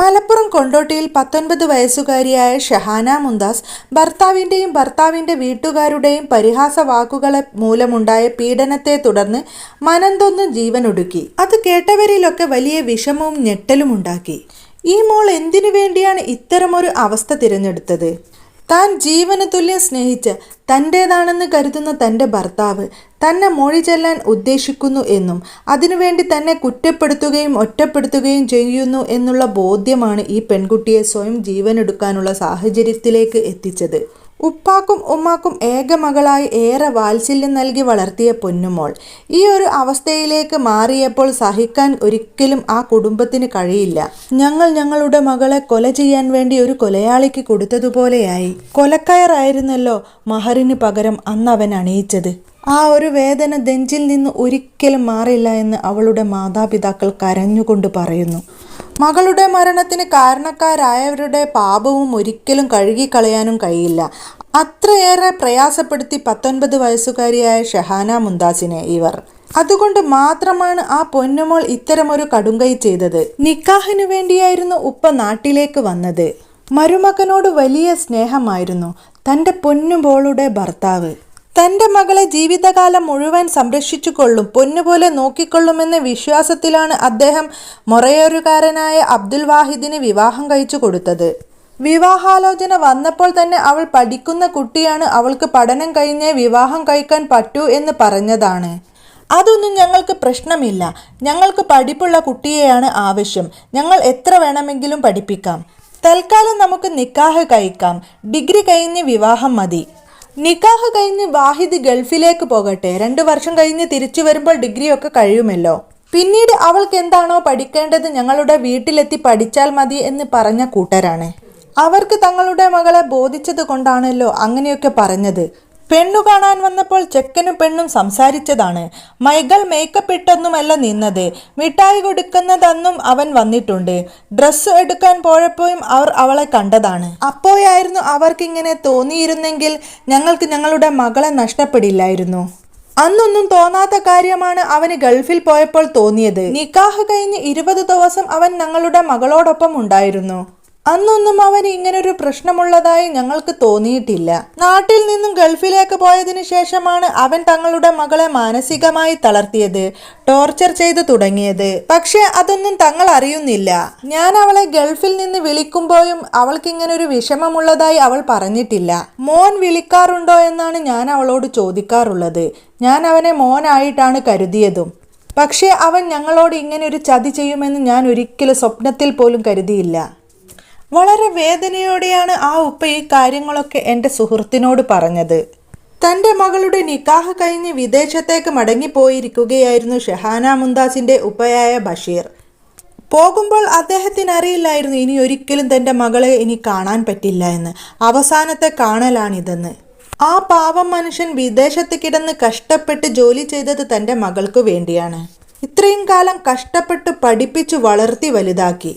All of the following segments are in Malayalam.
മലപ്പുറം കൊണ്ടോട്ടിയിൽ 19 വയസ്സുകാരിയായ ഷഹാന മുംതാസ് ഭർത്താവിൻ്റെയും ഭർത്താവിൻ്റെ വീട്ടുകാരുടെയും പരിഹാസ വാക്കുകളെ മൂലമുണ്ടായ പീഡനത്തെ തുടർന്ന് മനംതൊന്ന് ജീവനൊടുക്കി. അത് കേട്ടവരിലൊക്കെ വലിയ വിഷമവും ഞെട്ടലും ഉണ്ടാക്കി. ഈ മോൾ എന്തിനു വേണ്ടിയാണ് ഇത്തരമൊരു അവസ്ഥ തിരഞ്ഞെടുത്തത്? താൻ ജീവന് തുല്യം സ്നേഹിച്ച് തൻ്റേതാണെന്ന് കരുതുന്ന തൻ്റെ ഭർത്താവ് തന്നെ മൊഴി ചെല്ലാൻ ഉദ്ദേശിക്കുന്നു എന്നും അതിനുവേണ്ടി തന്നെ കുറ്റപ്പെടുത്തുകയും ഒറ്റപ്പെടുത്തുകയും ചെയ്യുന്നു എന്നുള്ള ബോധ്യമാണ് ഈ പെൺകുട്ടിയെ സ്വയം ജീവനെടുക്കാനുള്ള സാഹചര്യത്തിലേക്ക് എത്തിച്ചത്. ഉപ്പാക്കും ഉമ്മാക്കും ഏക മകളായി ഏറെ വാത്സല്യം നൽകി വളർത്തിയ പൊന്നുമോൾ ഈ ഒരു അവസ്ഥയിലേക്ക് മാറിയപ്പോൾ സഹിക്കാൻ ഒരിക്കലും ആ കുടുംബത്തിന് കഴിയില്ല. ഞങ്ങളുടെ മകളെ കൊല ചെയ്യാൻ വേണ്ടി ഒരു കൊലയാളിക്ക് കൊടുത്തതുപോലെയായി. കൊലക്കയറായിരുന്നല്ലോ മഹറിന് പകരം അന്ന് അവൻ അണിയിച്ചത്. ആ ഒരു വേദന നെഞ്ചിൽ നിന്ന് ഒരിക്കലും മാറില്ല എന്ന് അവളുടെ മാതാപിതാക്കൾ കരഞ്ഞുകൊണ്ട് പറയുന്നു. മകളുടെ മരണത്തിന് കാരണക്കാരായവരുടെ പാപവും ഒരിക്കലും കഴുകിക്കളയാനും കഴിയില്ല. അത്രയേറെ പ്രയാസപ്പെടുത്തി 19 വയസ്സുകാരിയായ ഷഹാന മുംതാസിനെ ഇവർ. അതുകൊണ്ട് മാത്രമാണ് ആ പൊന്നുമോൾ ഇത്തരമൊരു കടുങ്കൈ ചെയ്തത്. നിക്കാഹിനു വേണ്ടിയായിരുന്നു ഉപ്പ നാട്ടിലേക്ക് വന്നത്. മരുമകനോട് വലിയ സ്നേഹമായിരുന്നു തൻ്റെ പൊന്നുമോളുടെ ഭർത്താവ്. തൻ്റെ മകളെ ജീവിതകാലം മുഴുവൻ സംരക്ഷിച്ചു കൊള്ളും, പൊന്നുപോലെ നോക്കിക്കൊള്ളുമെന്ന വിശ്വാസത്തിലാണ് അദ്ദേഹം മൊറയൂരുകാരനായ അബ്ദുൽ വാഹിദിന് വിവാഹം കഴിച്ചു കൊടുത്തത്. വിവാഹാലോചന വന്നപ്പോൾ തന്നെ അവൾ പഠിക്കുന്ന കുട്ടിയാണ്, അവൾക്ക് പഠനം കഴിഞ്ഞേ വിവാഹം കഴിക്കാൻ പറ്റൂ എന്ന് പറഞ്ഞതാണ്. അതൊന്നും ഞങ്ങൾക്ക് പ്രശ്നമില്ല, ഞങ്ങൾക്ക് പഠിപ്പുള്ള കുട്ടിയെയാണ് ആവശ്യം, ഞങ്ങൾ എത്ര വേണമെങ്കിലും പഠിപ്പിക്കാം, തൽക്കാലം നമുക്ക് നിക്കാഹ് കഴിക്കാം, ഡിഗ്രി കഴിഞ്ഞ് വിവാഹം മതി. നിക്കാഹ് കഴിഞ്ഞ് വാഹിദ് ഗൾഫിലേക്ക് പോകട്ടെ, 2 വർഷം കഴിഞ്ഞ് തിരിച്ചു വരുമ്പോൾ ഡിഗ്രിയൊക്കെ കഴിയുമല്ലോ, പിന്നീട് അവൾക്ക് എന്താണോ പഠിക്കേണ്ടത് ഞങ്ങളുടെ വീട്ടിലെത്തി പഠിച്ചാൽ മതി എന്ന് പറഞ്ഞ കൂട്ടരാണ്. അവർക്ക് തങ്ങളുടെ മകളെ ബോധിച്ചത് കൊണ്ടാണല്ലോ അങ്ങനെയൊക്കെ പറഞ്ഞത്. പെണ്ണു കാണാൻ വന്നപ്പോൾ ചെക്കനും പെണ്ണും സംസാരിച്ചതാണ്. മൈകൾ മേക്കപ്പ് ഇട്ടൊന്നുമല്ല നിന്നത്, മിഠായി കൊടുക്കുന്നതന്നും അവൻ വന്നിട്ടുണ്ട്. ഡ്രസ്സ് എടുക്കാൻ പോയപ്പോഴും അവർ അവളെ കണ്ടതാണ്. അപ്പോഴായിരുന്നു അവർക്കിങ്ങനെ തോന്നിയിരുന്നെങ്കിൽ ഞങ്ങൾക്ക് ഞങ്ങളുടെ മകളെ നഷ്ടപ്പെടില്ലായിരുന്നു. അന്നൊന്നും തോന്നാത്ത കാര്യമാണ് അവന് ഗൾഫിൽ പോയപ്പോൾ തോന്നിയത്. നിക്കാഹ് കഴിഞ്ഞ് 20 ദിവസം അവൻ ഞങ്ങളുടെ മകളോടൊപ്പം ഉണ്ടായിരുന്നു. അന്നൊന്നും അവന് ഇങ്ങനൊരു പ്രശ്നമുള്ളതായി ഞങ്ങൾക്ക് തോന്നിയിട്ടില്ല. നാട്ടിൽ നിന്നും ഗൾഫിലേക്ക് പോയതിനു ശേഷമാണ് അവൻ തങ്ങളുടെ മകളെ മാനസികമായി തളർത്തിയത്, ടോർച്ചർ ചെയ്തു തുടങ്ങിയത്. പക്ഷെ അതൊന്നും തങ്ങൾ അറിയുന്നില്ല. ഞാൻ അവളെ ഗൾഫിൽ നിന്ന് വിളിക്കുമ്പോഴും അവൾക്ക് ഇങ്ങനൊരു വിഷമമുള്ളതായി അവൾ പറഞ്ഞിട്ടില്ല. മോൻ വിളിക്കാറുണ്ടോ എന്നാണ് ഞാൻ അവളോട് ചോദിക്കാറുള്ളത്. ഞാൻ അവനെ മോനായിട്ടാണ് കരുതിയതും. പക്ഷേ അവൻ ഞങ്ങളോട് ഇങ്ങനൊരു ചതി ചെയ്യുമെന്ന് ഞാൻ ഒരിക്കലും സ്വപ്നത്തിൽ പോലും കരുതിയില്ല. വളരെ വേദനയോടെയാണ് ആ ഉപ്പ ഈ കാര്യങ്ങളൊക്കെ എൻ്റെ സുഹൃത്തിനോട് പറഞ്ഞത്. തൻ്റെ മകളുടെ നിക്കാഹ് കഴിഞ്ഞ് വിദേശത്തേക്ക് മടങ്ങിപ്പോയിരിക്കുകയായിരുന്നു ഷഹാന മുംതാസിൻ്റെ ഉപ്പയായ ബഷീർ. പോകുമ്പോൾ അദ്ദേഹത്തിന് അറിയില്ലായിരുന്നു ഇനി ഒരിക്കലും തൻ്റെ മകളെ ഇനി കാണാൻ പറ്റില്ല എന്ന്. അവസാനത്തെ കാണലാണിതെന്ന്. ആ പാവം മനുഷ്യൻ വിദേശത്ത് കിടന്ന് കഷ്ടപ്പെട്ട് ജോലി ചെയ്തത് തൻ്റെ മകൾക്ക് വേണ്ടിയാണ്. ഇത്രയും കാലം കഷ്ടപ്പെട്ട് പഠിപ്പിച്ചു വളർത്തി വലുതാക്കി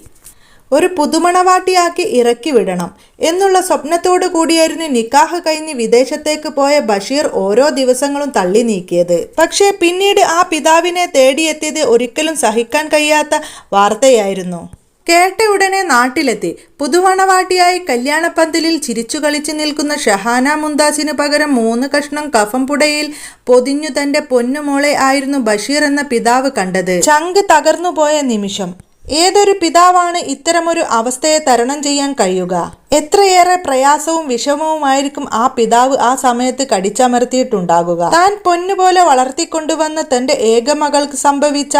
ഒരു പുതുമണവാട്ടിയാക്കി ഇറക്കി വിടണം എന്നുള്ള സ്വപ്നത്തോടു കൂടിയായിരുന്നു നിക്കാഹ് കഴിഞ്ഞ് വിദേശത്തേക്ക് പോയ ബഷീർ ഓരോ ദിവസങ്ങളും തള്ളി നീക്കിയത്. പക്ഷേ പിന്നീട് ആ പിതാവിനെ തേടിയെത്തിയത് ഒരിക്കലും സഹിക്കാൻ കഴിയാത്ത വാർത്തയായിരുന്നു. കേട്ട ഉടനെ നാട്ടിലെത്തി പുതുമണവാട്ടിയായി കല്യാണപ്പന്തലിൽ ചിരിച്ചു കളിച്ചു നിൽക്കുന്ന ഷഹാന മുംതാസിന് പകരം 3 കഷ്ണം കഫം പുടയിൽ പൊതിഞ്ഞു തൻ്റെ പൊന്നുമോളെ ആയിരുന്നു ബഷീർ എന്ന പിതാവ് കണ്ടത്. ചങ്ക് തകർന്നുപോയ നിമിഷം. ഏതൊരു പിതാവാണ് ഇത്തരമൊരു അവസ്ഥയെ തരണം ചെയ്യാൻ കഴിയുക? എത്രയേറെ പ്രയാസവും വിഷമവുമായിരിക്കും ആ പിതാവ് ആ സമയത്ത് കടിച്ചമർത്തിയിട്ടുണ്ടാകുക. താൻ പൊന്നുപോലെ വളർത്തിക്കൊണ്ടുവന്ന തൻ്റെ ഏക മകൾക്ക് സംഭവിച്ച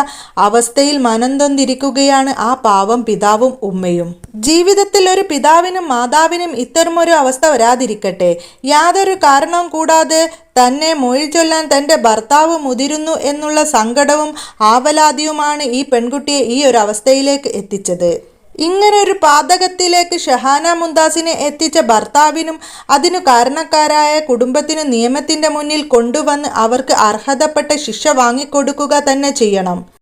അവസ്ഥയിൽ മനംതൊന്നിരിക്കുകയാണ് ആ പാവം പിതാവും ഉമ്മയും. ജീവിതത്തിൽ ഒരു പിതാവിനും മാതാവിനും ഇത്തരമൊരു അവസ്ഥ വരാതിരിക്കട്ടെ. യാതൊരു കാരണവും കൂടാതെ തന്നെ മൊഴി ചൊല്ലാൻ തൻ്റെ ഭർത്താവ് മുതിരുന്നു എന്നുള്ള സങ്കടവും ആവലാതിയുമാണ് ഈ പെൺകുട്ടിയെ ഈ ഒരു അവസ്ഥയിലേക്ക് എത്തിച്ചത്. ഇങ്ങനൊരു പാതകത്തിലേക്ക് ഷഹാന മുംതാസിനെ എത്തിച്ച ഭർത്താവിനും അതിനു കാരണക്കാരായ കുടുംബത്തിനും നിയമത്തിൻ്റെ മുന്നിൽ കൊണ്ടുവന്ന് അവർക്ക് അർഹതപ്പെട്ട ശിക്ഷ വാങ്ങിക്കൊടുക്കുക തന്നെ ചെയ്യണം.